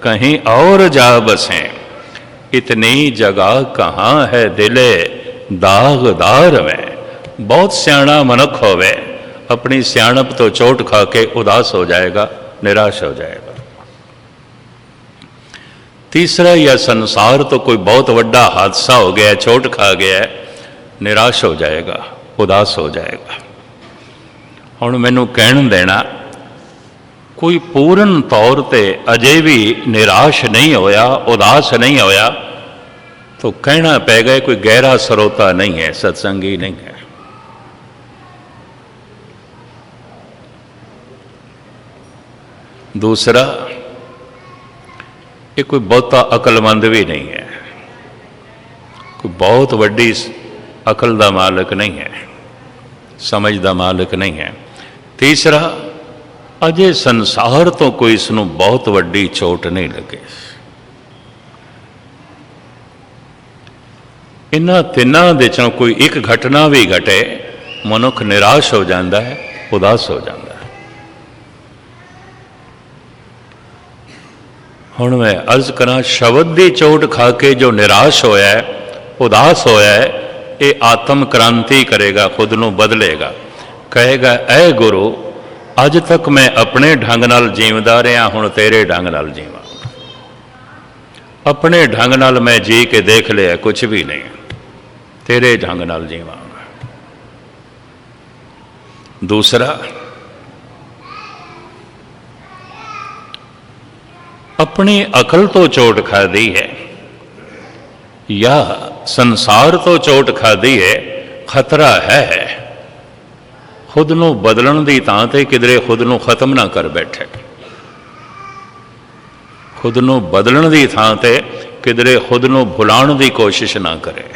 ਕਹੀਂ ਔਰ ਜਾ ਬਸੇ। ਇਤਨੀ ਜਗ੍ਹਾ ਕਹਾਂ ਹੈ ਦਿਲੇ ਦਾਗਦਾਰ में। ਬਹੁਤ ਸਿਆਣਾ ਮਨੁੱਖ ਹੋਵੇ ਆਪਣੀ ਸਿਆਣਪ ਤੋਂ ਚੋਟ ਖਾ ਕੇ ਉਦਾਸ ਹੋ ਜਾਏਗਾ, ਨਿਰਾਸ਼ ਹੋ ਜਾਏਗਾ। ਤੀਸਰਾ, ਜਾਂ ਸੰਸਾਰ ਤੋਂ ਕੋਈ ਬਹੁਤ ਵੱਡਾ ਹਾਦਸਾ ਹੋ ਗਿਆ, ਚੋਟ ਖਾ ਗਿਆ, ਨਿਰਾਸ਼ ਹੋ ਜਾਏਗਾ, ਉਦਾਸ ਹੋ ਜਾਏਗਾ। ਹੁਣ ਮੈਨੂੰ ਕਹਿਣ ਦੇਣਾ, ਕੋਈ ਪੂਰਨ ਤੌਰ ਤੇ ਅਜੇ ਵੀ ਨਿਰਾਸ਼ ਨਹੀਂ ਹੋਇਆ, ਉਦਾਸ ਨਹੀਂ ਹੋਇਆ, ਤਾਂ ਕਹਿਣਾ ਪਏਗਾ ਕੋਈ ਗਹਿਰਾ ਸਰੋਤਾ ਨਹੀਂ ਹੈ, ਸਤਸੰਗੀ ਨਹੀਂ ਹੈ। ਦੂਸਰਾ, ਇਹ ਕੋਈ ਬਹੁਤਾ ਅਕਲਮੰਦ ਵੀ ਨਹੀਂ ਹੈ, ਕੋਈ ਬਹੁਤ ਵੱਡੀ ਅਕਲ ਦਾ ਮਾਲਕ ਨਹੀਂ ਹੈ, ਸਮਝ ਦਾ ਮਾਲਕ ਨਹੀਂ ਹੈ। ਤੀਸਰਾ, ਅਜੇ ਸੰਸਾਰ ਤੋਂ ਕੋਈ ਇਸ ਨੂੰ ਬਹੁਤ ਵੱਡੀ ਚੋਟ ਨਹੀਂ ਲੱਗੀ। ਇਹਨਾਂ ਤਿੰਨਾਂ ਦੇ ਚੋਂ ਕੋਈ ਇੱਕ ਘਟਨਾ ਵੀ ਘਟੇ, ਮਨੁੱਖ ਨਿਰਾਸ਼ ਹੋ ਜਾਂਦਾ ਹੈ, ਉਦਾਸ ਹੋ ਜਾਂਦਾ ਹੈ। ਹੁਣ ਮੈਂ ਅਰਜ਼ ਕਰਾਂ, ਸ਼ਬਦ ਦੀ ਚੋਟ ਖਾ ਕੇ ਜੋ ਨਿਰਾਸ਼ ਹੋਇਆ ਹੈ, ਉਦਾਸ ਹੋਇਆ ਹੈ, ਇਹ ਆਤਮ ਕ੍ਰਾਂਤੀ ਕਰੇਗਾ, ਖੁਦ ਨੂੰ ਬਦਲੇਗਾ। ਕਹੇਗਾ ਐ ਗੁਰੂ, ਅੱਜ ਤੱਕ ਮੈਂ ਆਪਣੇ ਢੰਗ ਨਾਲ ਜੀਵਦਾ ਰਿਹਾ, ਹੁਣ ਤੇਰੇ ਢੰਗ ਨਾਲ ਜੀਵਾਂ। ਆਪਣੇ ਢੰਗ ਨਾਲ ਮੈਂ ਜੀ ਕੇ ਦੇਖ ਲਿਆ, ਕੁਛ ਵੀ ਨਹੀਂ, ਤੇਰੇ ਢੰਗ ਨਾਲ ਜੀਵਾਂ। ਦੂਸਰਾ, अपनी अकल तो चोट खाधी है या संसार तो चोट खाधी है, खतरा है खुद नूं बदलण दी तां ते किधरे खुद नूं खत्म ना कर बैठे। खुद नूं बदलण दी थां ते किधरे खुद नूं भुलाण दी कोशिश ना करे,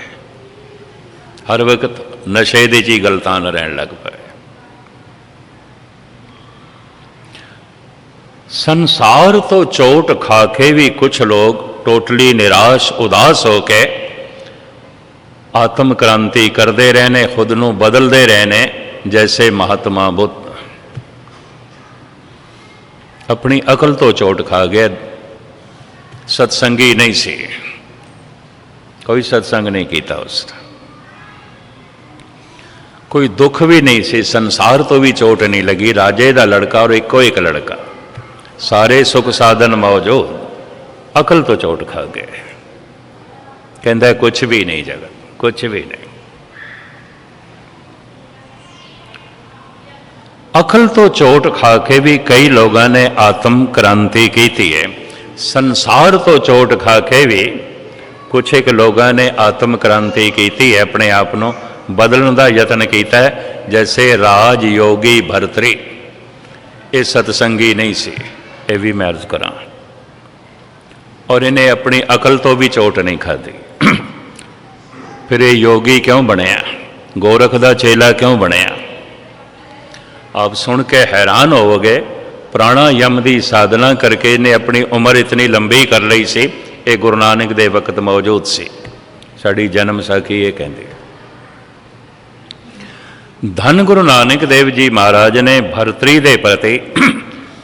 हर वक्त नशे दी जी गलतां रहन लग पए। संसार तो चोट खा के भी कुछ लोग टोटली निराश उदास होके आत्म क्रांति करते रहने, खुद नूं बदलते रहने, जैसे महात्मा बुद्ध। अपनी अकल तो चोट खा गया, सत्संगी नहीं सी, कोई सत्संग नहीं किया उसने, कोई दुख भी नहीं सी, संसार तो भी चोट नहीं लगी। राजे का लड़का और इको एक लड़का, सारे सुख साधन मौजूद, अकल तो चोट खा गए। कहता कुछ भी नहीं जगत, कुछ भी नहीं। अकल तो चोट खा के भी कई लोगों ने आत्म क्रांति की थी है। संसार तो चोट खा के भी कुछ एक लोगों ने आत्म क्रांति की थी है, अपने आप को बदलने का यत्न किया है। जैसे राज योगी भरतरी, ये सतसंगी नहीं सी, ये भी मैं अर्ज करा, और इन्हें अपनी अकल तो भी चोट नहीं खाधी। फिर ये योगी क्यों बनया, गोरख का चेला क्यों बनया? आप सुन के हैरान होवोगे। प्राणायाम की साधना करके इन्हें अपनी उम्र इतनी लंबी कर ली सी, ये गुरु नानक दे वक्त मौजूद सी। साड़ी जन्म साखी ये कहती। धन गुरु नानक देव जी महाराज ने भरतरी दे प्रति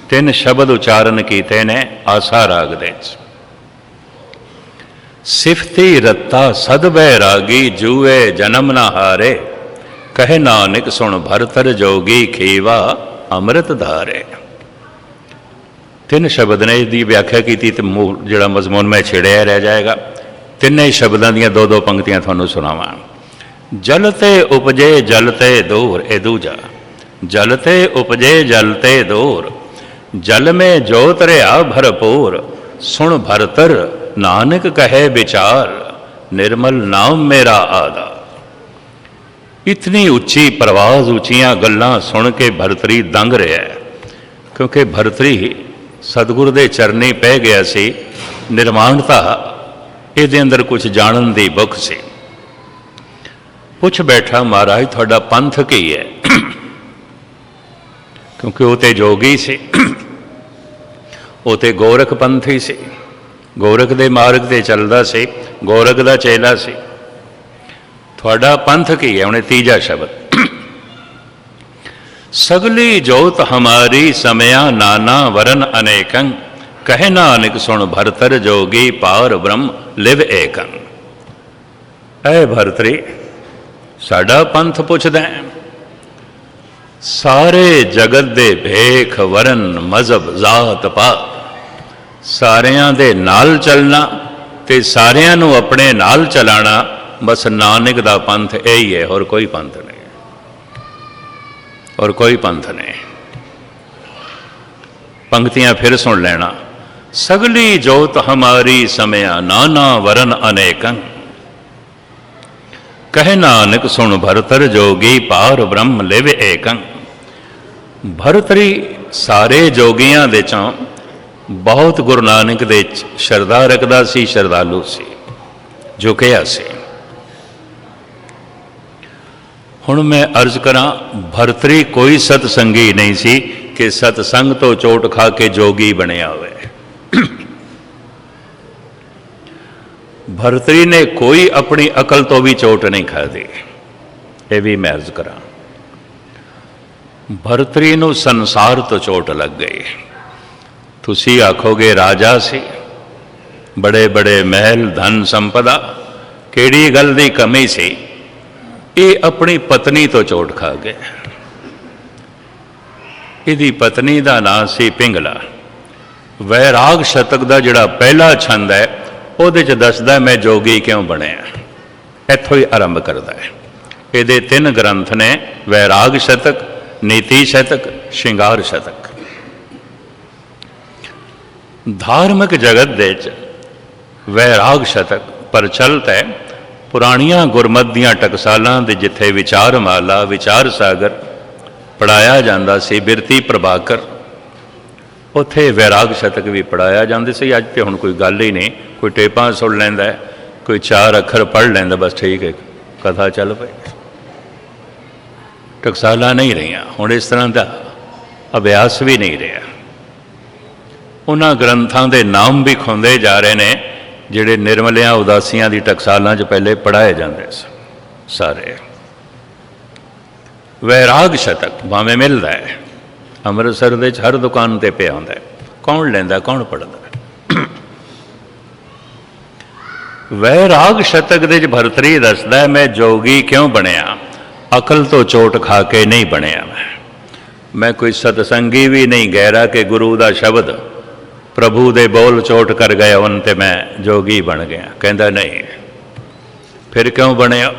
ਤਿੰਨ ਸ਼ਬਦ ਉਚਾਰਨ ਕੀਤੇ ਨੇ ਆਸਾ ਰਾਗ ਦੇ ਵਿੱਚ। ਸਿਫਤੀ ਰੱਤਾ ਸਦ ਬੈਰਾਗੀ ਜੂਏ ਜਨਮ ਨਾ ਹਾਰੇ, ਕਹੇ ਨਾਨਕ ਸੁਣ ਭਰਤਰ ਜੋਗੀ ਖੀਵਾ ਅੰਮ੍ਰਿਤ ਧਾਰੇ। ਤਿੰਨ ਸ਼ਬਦ ਨੇ, ਇਹਦੀ ਵਿਆਖਿਆ ਕੀਤੀ ਤੇ ਜਿਹੜਾ ਮਜ਼ਮੂਨ ਮੈਂ ਛੇੜਿਆ ਰਹਿ ਜਾਏਗਾ। ਤਿੰਨੇ ਸ਼ਬਦਾਂ ਦੀਆਂ ਦੋ ਦੋ ਪੰਕਤੀਆਂ ਤੁਹਾਨੂੰ ਸੁਣਾਵਾਂ। ਜਲ ਤੇ ਉਪਜੇ ਜਲ ਤੇ ਦੂਰ, ਇਹ ਦੂਜਾ। ਜਲ ਤੇ ਉਪਜੇ ਜਲ ਤੇ ਦੂਰ, ਜਲ में जोत रहा भरपूर, सुन भरतर नानक कहे विचार, निर्मल नाम मेरा आधार। इतनी उच्ची प्रवाज, उच्चियां गल्लां सुन के भरतरी दंग रहा है, क्योंकि भरतरी सतगुरु दे चरनी पै गया सी। निर्माणता ਇਹਦੇ अंदर कुछ जानन दी बुख सी। पुछ बैठा महाराज तुहाडा पंथ की है, क्योंकि वो तो जोगी से, वो तो गोरख पंथी से, गोरख दे मार्ग ते चलदा से, गोरख दा चेला से। तुहाडा पंथ की है? उन्हें तीजा शब्द। सगली जोत हमारी समया नाना वरन अनेकं, कहे नानक सुन भरतर जोगी पार ब्रह्म लिव एकं। ऐ भरतरी साडा पंथ पुछदा है, सारे जगत दे भेख वरन मजहब जात पात, सारियां दे नाल चलना ते सारियां नू अपने नाल चलाना, बस नानक दा पंथ यही है, और कोई पंथ नहीं, और कोई पंथ नहीं। पंक्तियां फिर सुन लेना। सगली जोत हमारी समया नाना वरन अनेकं, कहे नानक सुन भरतर जोगी पार ब्रह्म लिव एकं। भरतरी सारे जोगियां दे चों बहुत गुरु नानक दे शरदा रखदा सी, शरदालू सी, झुकिया सी। हुण मैं अर्ज करा, भरतरी कोई सतसंगी नहीं सी कि सतसंग तो चोट खा के जोगी बनिया हुए। भरतरी ने कोई अपनी अकल तो भी चोट नहीं खाधी, ये भी मैं अर्ज करा। भरतरी नू संसार तो चोट लग गई। तुसी आखोगे राजा सी, बड़े बड़े महल धन संपदा, केड़ी गल दी कमी सी? ये अपनी पत्नी तो चोट खा गए। इहदी पत्नी दा नाम सी पिंगला। वैराग शतक दा जिहड़ा पहला छंद है उहदे च दसदा मैं जोगी क्यों बनिया, इत्थों ही आरंभ करदा है। इहदे 3 ग्रंथ ने, वैराग शतक, नीति शतक, श्रृंगार शतक। धार्मिक जगत दे वैराग शतक प्रचलित है। पुरानियां गुरमत दियां टकसालां दे जिथे विचार माला, विचार सागर पढ़ाया जाता सी, बिरती प्रभाकर, उत्थे वैराग शतक भी पढ़ाया जाते सी। अज तो हुण कोई गल ही नहीं, कोई टेपां सुन लैंदा है, कोई 4 अखर पढ़ लैंदा, बस ठीक है, कथा चल पई। टकसालां नहीं रहियां, हुण इस तरह का अभ्यास भी नहीं रहा। उन्हां ग्रंथां दे नाम भी खुंदे जा रहे हैं जिहड़े निर्मलियां उदासियां दी टकसालां च पहले पढ़ाए जाते सारे। वैराग शतक भावें मिलता है, अमृतसर दे हर दुकान ते पिया हुंदा है, कौन लैंदा कौन पढ़दा। वैराग शतक दे भरतरी दसदा है मैं जोगी क्यों बनिया, अकल तो चोट खा के नहीं बनिया। मैं कोई सतसंगी भी नहीं गहरा कि गुरु का शब्द प्रभु दे बोल चोट कर गए उन ते मैं जोगी बन गया। कहता नहीं, फिर क्यों बनिया?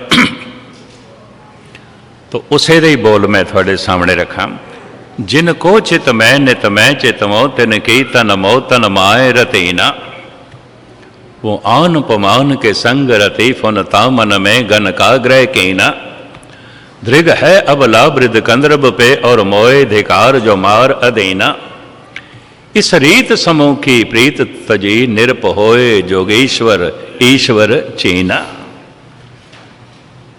तो उसे दे ही बोल मैं थोड़े सामने रखा। जिनको चित मैं नित मैं चितमो तिन की तन मो तन माए रतीना, वो आन पमान के संग रति फुनता मन में गन का ग्रह कीना। दृग है अबला वृद्ध कंद्रब पे और मोए धिकार जो मार अधीना। इस रीत समूह की प्रीत तजी निरप होए जोगेश्वर ईश्वर चीना।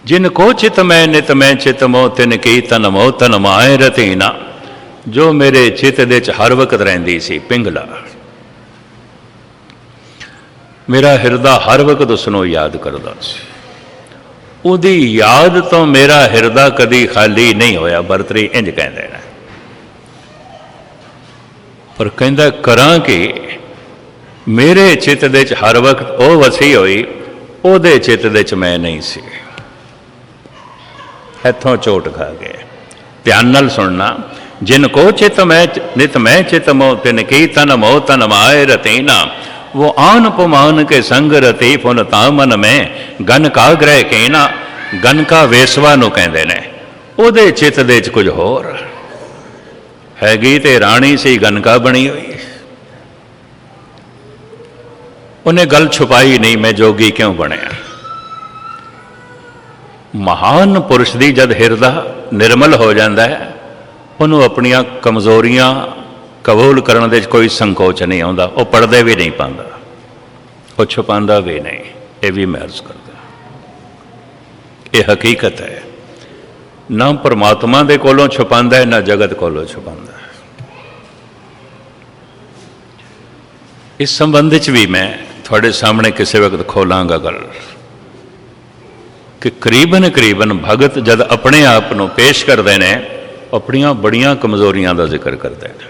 जिनको चित मैं नित मैं चित मो तिन की तन मो तन माए रतीना। जो मेरे चित दे च हर वक्त रहिंदी सी पिंगला, मेरा हिरदा हर वक्त उसनों याद करदा सी। उहदी याद तो मेरा हिरदा कदी खाली नहीं होया। भरतरी इंज कहंदे ने। पर कहता करा कि मेरे चित्त दे च हर वक्त वो वसी हुई, ਉਹਦੇ चित्त दे च मैं नहीं सी। इथों चोट खा गए। ध्यान नाल सुनना। जिन को चित मैं नित मैं चित मोह तिन की तन मोह तन माए रतीना, वो आन पुमान के संग रती फुन ता मन में गन का ग्रह कहना। गन का वेसवा नूं कहंदे ने, ਉਹਦੇ चित दे च कुछ होर हैगी ते राणी सी गनका बनी हुई। उन्हें गल छुपाई नहीं, मैं जोगी क्यों बनया। महान पुरुष दी जद हिरदा निर्मल हो जाता है, उन्होंने अपनियां कमजोरियां कबूल करने दे कोई संकोच नहीं आता। वह पढ़दे भी नहीं पाता, वो छुपांदा भी नहीं। ये भी मैं अर्ज करदा, ये हकीकत है। ना परमात्मा दे कोलों छुपांदा है, ना जगत कोलों छुपांदा है। इस संबंध च भी मैं थोड़े सामने किसी वक्त खोलांगा गल कि करीबन करीबन भगत जद अपने आप को पेश करते हैं, अपनिया बड़िया कमजोरियां का जिक्र करते हैं।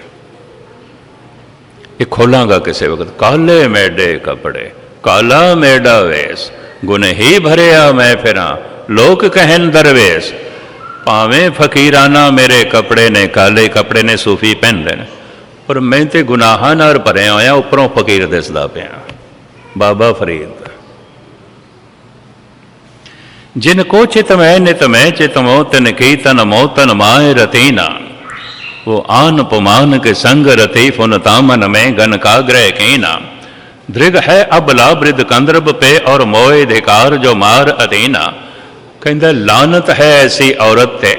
ये खोलांगा किसी वक्त। काले मेडे कपड़े काला मेडा वेस, गुने ही भरिया मैं फिरा लोक कहन दरवेश। भावें फकीराना मेरे कपड़े ने, काले कपड़े ने सूफी पहनते हैं, पर मैं तो गुनाहां नाल भरिया होया, उपरों फकीर दिसदा पिया। बाबा फरीद। जिन को चित मैं नित मैं चित मोह तिन की तन मोह तन माए रतीना, वो आन पुमान के संग रती फुन तामन में गन का ग्रह कहना। दृग है अबला बृद कंदरब पे और मोए धिकार जो मार अतीना। कहंदा लानत है ऐसी औरत ते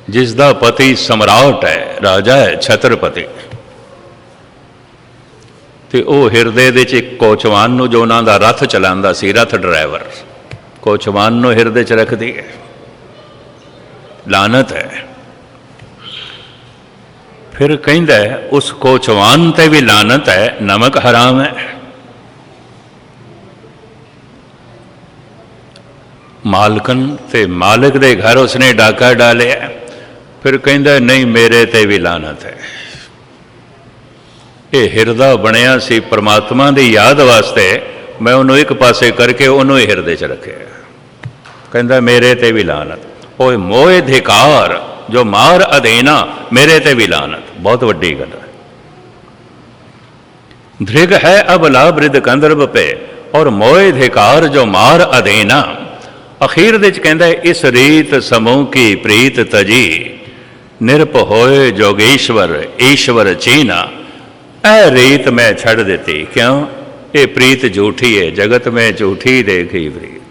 जिसदा पति सम्राट है, राजा है, छत्रपति, ते ओ हिरदे दे च एक कोचवान नूं जो उन्हां दा रथ चलांदा सी, रथ ड्राइवर, कोचवान नूं हिरदे च रखदी है। लानत है। फिर कहंदा है उस कोचवान ते भी लानत है, नमक हराम है। मालकन ते मालिक दे घर उसने डाका डालिया। फिर कहंदा नहीं मेरे ते भी लानत है। ये हिरदा बनया सी परमात्मा की याद वास्ते, मैं उन्होंने एक पासे करके उन्होंने हिरदे च रखे। कहंदा मेरे ते भी लानत। ओए मोए धिकार जो मार अधीना, मेरे ते भी लानत। बहुत वड्डी गल है। धृग है अबला बृद कंदरब पे और मोए धिकार जो मार अधीना। अखीर दे च कहंदा इस रीत समूह की प्रीत तजी, निरप होए जोगेश्वर ईश्वर चीना। ऐ रीत मैं छड़ देती। क्यों? ये प्रीत झूठी है, जगत में झूठी देखी प्रीत,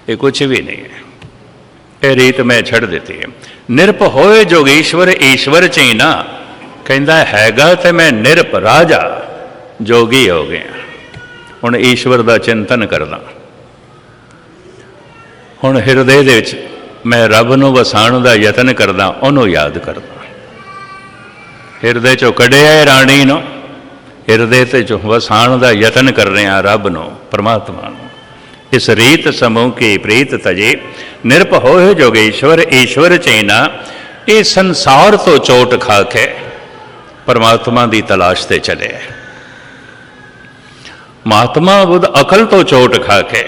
ये कुछ भी नहीं है। ये रीत मैं छड़ देती है। निरप होए जोगेश्वर ईश्वर चीना। कहंदा हैगा ते मैं निरप राजा जोगी हो गया। हुण ईश्वर का चिंतन करदा। हुण हिरदे दे विच मैं रब नूं वसाण दा यतन करदा, उहनूं याद करदा। हिरदे चों कढ़िया राणी नूं, हिरदे ते चों वसाण दा यतन कर रहे हैं रब नूं, परमात्मा नूं। इस रीत समूह की प्रीत तजे, निरप होए जोगेश्वर ईश्वर चैना। ये संसार तो चोट खा के परमात्मा की तलाश ते चले। महात्मा बुद्ध अकल तो चोट खा के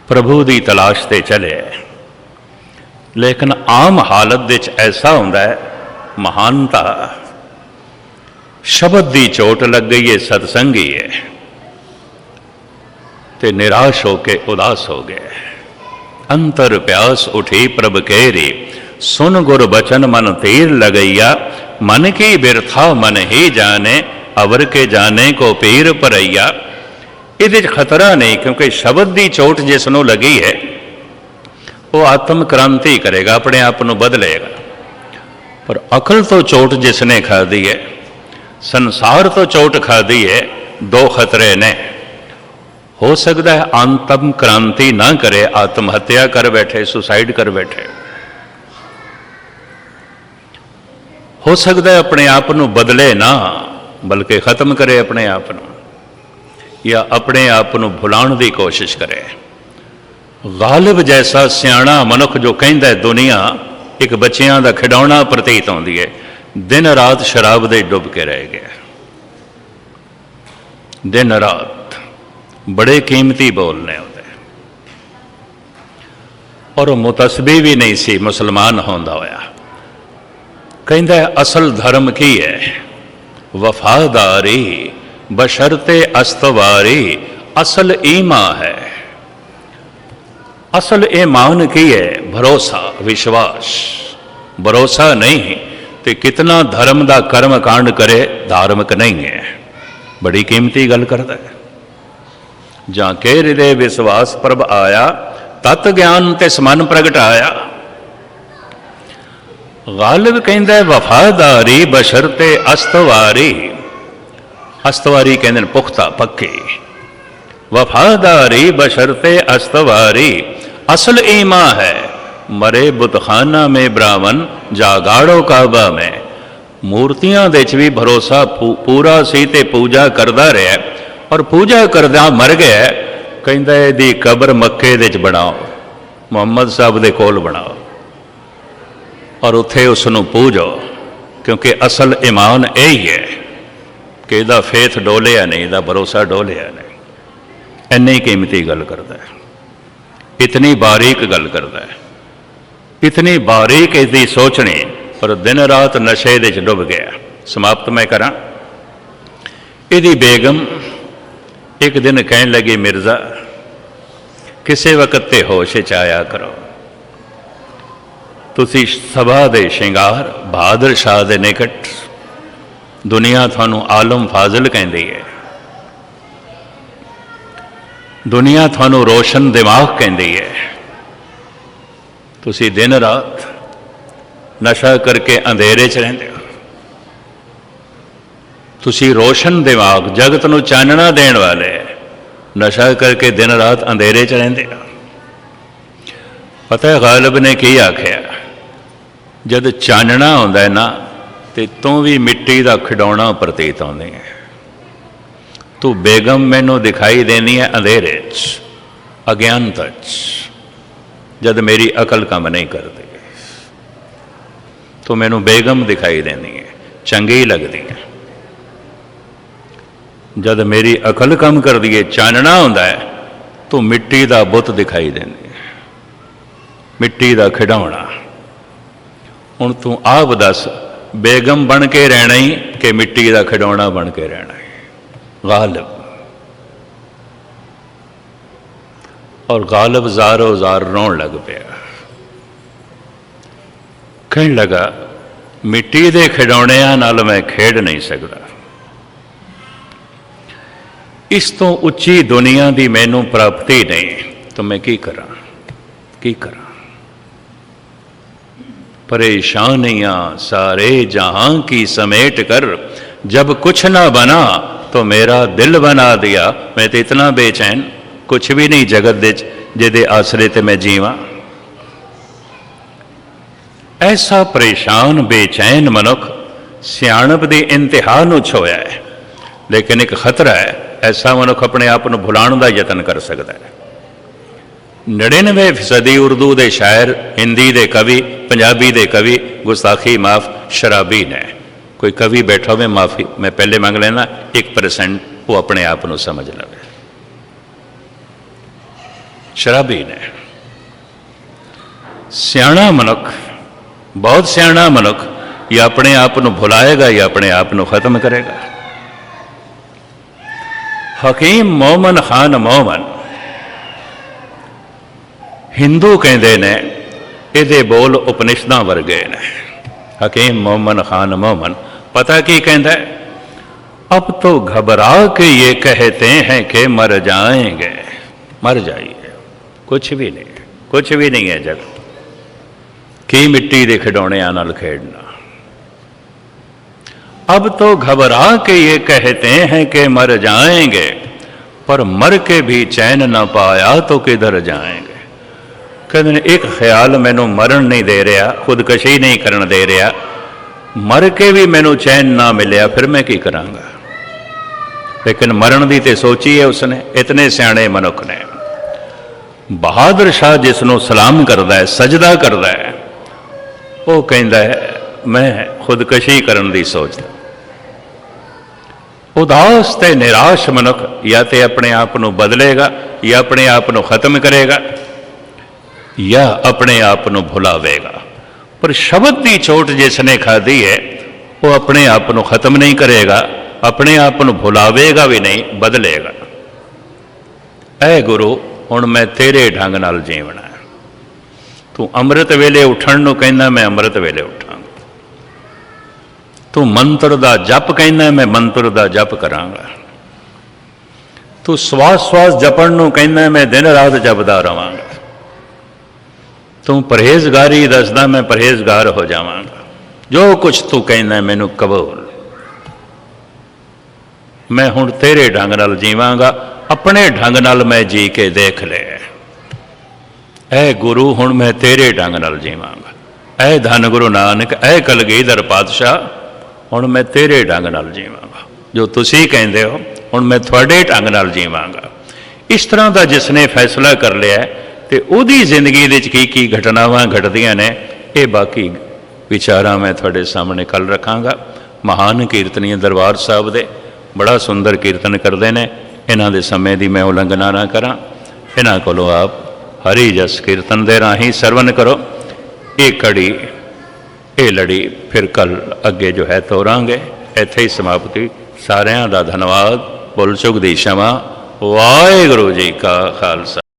प्रभु की तलाश ते चले। लेकिन आम हालत विच ऐसा होंदा है, महानता शब्द की चोट लग गई है, सत्संगी है, ते निराश होके उदास हो गए। अंतर प्यास उठी प्रभ केरी, सुन गुर बचन मन तीर लगैया। मन की बिरथा मन ही जाने, अवर के जाने को पीर परैया। ये खतरा नहीं, क्योंकि शब्द की चोट जिसनों लगी है वो आत्म क्रांति करेगा, अपने आप को बदलेगा। पर अकल तो चोट जिसने खा दी है, संसार तो चोट खा दी है, दो खतरे ने। हो सकता है आत्म क्रांति ना करे, आत्महत्या कर बैठे, सुसाइड कर बैठे। हो सकता है अपने आप को बदले ना, बल्कि खत्म करे अपने आप को, या अपने आप को भुलाने की कोशिश करे। गालिब जैसा सियाणा मनुख जो कहता है दुनिया एक बच्चियां दा खिडौना प्रतीत होंदी है। दिन रात शराब दे डुब के रह गया, दिन रात। बड़े कीमती बोलने होंदे, और वो मुतसबी भी नहीं सी मुसलमान होंदा होया। कहंदा असल धर्म की है? वफादारी बशर्ते अस्तवारी, असल ईमान है। असल ईमान की है? भरोसा, विश्वास। भरोसा नहीं तो कितना धर्म का कर्म कांड करे, धार्मिक नहीं है। बड़ी कीमती गल करता है। जाके हृदय विश्वास प्रभ आया, तत् ज्ञान ते समन प्रगटाया। गालिब कहंदा है वफादारी बशर्ते अस्तवारी। अस्तवारी कहंदे पुख्ता, पक्की। वफादारी बशर्ते अस्तवारी, असल ईमा है। मरे बुतखाना में ब्राह्मण, जागाड़ो काबा में। मूर्तियां दे च भी भरोसा पूरा सी ते पूजा करदा रहा, और पूजा करदा मर गया। कहंदा इहदी कबर मक्के दे च बनाओ, मुहम्मद साहब दे कोल बनाओ, और उत्थे उसनूं पूजो, क्योंकि असल ईमान यही है कि इहदा फेथ डोलिया नहीं, इहदा भरोसा डोलिया नहीं। इन्नी कीमती गल करदा है, इतनी बारीक गल करदा है, इतनी बारीक इसकी सोचनी। पर दिन रात नशे दे च डुब गया। समाप्त मैं करा। इहदी बेगम एक दिन कहन लगी, मिर्जा किसी वक्त ते होश च आया करो। तुसी सभा दे शिंगार, बहादुर शाह दे निकट, दुनिया थानू आलम फाजिल कहती है, दुनिया थानू रोशन दिमाग कहती है। तुसी दिन रात नशा करके अंधेरे च रहिंदे हो। तुसी रोशन दिमाग, जगत नू चानना देण वाले, नशा करके दिन रात अंधेरे च रहिंदे हो। पता है गालिब ने की आख्या? जद चानना होंदा है ना, ते तू भी मिट्टी का खिडौना प्रतीत होंदी है। तू बेगम मैनू दिखाई देनी है अंधेरे च, अज्ञानता च, जद मेरी अकल काम नहीं करती। तो मैनू बेगम दिखाई देनी है, चंगी लगती है। जद मेरी अकल कम कर दी है, चानना होंदा है, तो मिट्टी का बुत दिखाई देनी है, मिट्टी का खिडौना। हुण तू आप दस, बेगम बन के रहना ही कि मिट्टी का खिडौना बन के रहना है? गालिब। और गालिब ज़ारो ज़ार रोन लग पिया। कहने लगा, मिट्टी के खिडौणियां नाल मैं खेड नहीं सकता। इस तो उच्ची दुनिया की मैनू प्राप्ति नहीं, तो मैं की करा, की करा। परेशानियां सारे जहां की समेट कर, जब कुछ ना बना तो मेरा दिल बना दिया। मैं तो इतना बेचैन, कुछ भी नहीं जगत दे जिहदे आसरे ते मैं जीवां। ऐसा परेशान बेचैन मनुख सियाणप की इंतहा नूं छोया है। लेकिन एक खतरा है, ऐसा मनुख अपने आप को भुलाने का यतन कर सकता है। 99% उर्दू के शायर, हिंदी के कवि, पंजाबी के कवि गुस्ताखी माफ शराबी ने। कोई कवि बैठा हुए, माफ़ी मैं पहले मंग लेना, 1% वो अपने आप को समझ लवे। शराबी ने। सियाणा मनुख, बहुत सियाणा मनुख, या अपने आप को भुलाएगा या अपने आप को खत्म करेगा। हकीम मोमन खान मोमन हिंदू कहते ने, ये बोल उपनिषदां वर्गे ने। हकीम मोमन खान मोमन पता की कहता है? अब तो घबरा के ये कहते हैं कि मर जाएंगे। मर जाइए, कुछ भी नहीं, कुछ भी नहीं है जगत की मिट्टी के खिडौणियां नाल खेडना। अब तो घबरा के ये कहते हैं कि मर जाएंगे, पर मर के भी चैन न पाया तो किधर जाएंगे। कहते एक ख्याल मैनू मरण नहीं दे रहा, खुदकशी नहीं करन दे रहा, मर के भी मैनू चैन ना मिलिया, फिर मैं की करांगा। लेकिन मरण की तो सोची है उसने। इतने सियाणे मनुख ने। बहादुर शाह जिसनों सलाम करता है, सजदा करता है, ਉਹ ਕਹਿੰਦਾ ਹੈ ਮੈਂ ਖੁਦਕਸ਼ੀ ਕਰਨ ਦੀ ਸੋਚਦਾ। ਉਦਾਸ ਤੇ ਨਿਰਾਸ਼ ਮਨੁੱਖ ਜਾਂ ਤੇ ਆਪਣੇ ਆਪ ਨੂੰ ਬਦਲੇਗਾ ਜਾਂ ਆਪਣੇ ਆਪ ਨੂੰ ਖਤਮ ਕਰੇਗਾ ਜਾਂ ਆਪਣੇ ਆਪ ਨੂੰ ਭੁਲਾਵੇਗਾ। ਪਰ ਸ਼ਬਦ ਦੀ ਚੋਟ ਜਿਸ ਨੇ ਖਾਧੀ ਹੈ ਉਹ ਆਪਣੇ ਆਪ ਨੂੰ ਖਤਮ ਨਹੀਂ ਕਰੇਗਾ, ਆਪਣੇ ਆਪ ਨੂੰ ਭੁਲਾਵੇਗਾ ਵੀ ਨਹੀਂ, ਬਦਲੇਗਾ। ਐ ਗੁਰੂ ਹੁਣ ਮੈਂ ਤੇਰੇ ਢੰਗ ਨਾਲ ਜੀਵਣਾ। ਤੂੰ ਅੰਮ੍ਰਿਤ ਵੇਲੇ ਉੱਠਣ ਨੂੰ ਕਹਿੰਦਾ, ਮੈਂ ਅੰਮ੍ਰਿਤ ਵੇਲੇ ਉੱਠਾਂਗਾ। ਤੂੰ ਮੰਤਰ ਦਾ ਜਪ ਕਹਿੰਦਾ, ਮੈਂ ਮੰਤਰ ਦਾ ਜਪ ਕਰਾਂਗਾ। ਤੂੰ ਸਵਾਸ ਸਵਾਸ ਜਪਣ ਨੂੰ ਕਹਿੰਦਾ, ਮੈਂ ਦਿਨ ਰਾਤ ਜਪਦਾ ਰਵਾਂਗਾ। ਤੂੰ ਪਰਹੇਜ਼ਗਾਰੀ ਦੱਸਦਾ, ਮੈਂ ਪਰਹੇਜ਼ਗਾਰ ਹੋ ਜਾਵਾਂਗਾ। ਜੋ ਕੁਛ ਤੂੰ ਕਹਿੰਦਾ ਮੈਨੂੰ ਕਬੂਲ। ਮੈਂ ਹੁਣ ਤੇਰੇ ਢੰਗ ਨਾਲ ਜੀਵਾਂਗਾ, ਆਪਣੇ ਢੰਗ ਨਾਲ ਮੈਂ ਜੀ ਕੇ ਦੇਖ ਲਿਆ। ਐ ਗੁਰੂ ਹੁਣ ਮੈਂ ਤੇਰੇ ਢੰਗ ਨਾਲ ਜੀਵਾਂਗਾ। ਐ ਧੰਨ ਗੁਰੂ ਨਾਨਕ, ਐ ਕਲਗੀਧਰ ਪਾਤਸ਼ਾਹ, ਹੁਣ ਮੈਂ ਤੇਰੇ ਢੰਗ ਨਾਲ ਜੀਵਾਂਗਾ। ਜੋ ਤੁਸੀਂ ਕਹਿੰਦੇ ਹੋ ਹੁਣ ਮੈਂ ਤੁਹਾਡੇ ਢੰਗ ਨਾਲ ਜੀਵਾਂਗਾ। ਇਸ ਤਰ੍ਹਾਂ ਦਾ ਜਿਸ ਨੇ ਫੈਸਲਾ ਕਰ ਲਿਆ ਤੇ ਉਹਦੀ ਜ਼ਿੰਦਗੀ ਦੇ ਵਿੱਚ ਕੀ ਕੀ ਘਟਨਾਵਾਂ ਘਟਦੀਆਂ ਨੇ, ਇਹ ਬਾਕੀ ਵਿਚਾਰਾਂ ਮੈਂ ਤੁਹਾਡੇ ਸਾਹਮਣੇ ਕੱਲ੍ਹ ਰੱਖਾਂਗਾ। ਮਹਾਨ ਕੀਰਤਨੀਏ ਦਰਬਾਰ ਸਾਹਿਬ ਦੇ ਬੜਾ ਸੁੰਦਰ ਕੀਰਤਨ ਕਰਦੇ ਨੇ। ਇਹਨਾਂ ਦੇ ਸਮੇਂ ਦੀ ਮੈਂ ਉਲੰਘਣਾ ਨਾ ਕਰਾਂ। ਇਹਨਾਂ ਕੋਲੋਂ ਆਪ ਹਰੀ ਜਸ ਕੀਰਤਨ ਦੇ ਰਾਹੀਂ ਸਰਵਨ ਕਰੋ। ਇਹ ਕੜੀ ਇਹ ਲੜੀ ਫਿਰ ਕੱਲ ਅੱਗੇ ਜੋ ਹੈ ਤੋਰਾਂਗੇ। ਇੱਥੇ ਹੀ ਸਮਾਪਤੀ। ਸਾਰਿਆਂ ਦਾ ਧੰਨਵਾਦ। ਭੁੱਲ ਚੁੱਕ ਦੀ क्षमा। ਵਾਹਿਗੁਰੂ ਜੀ ਕਾ ਖਾਲਸਾ।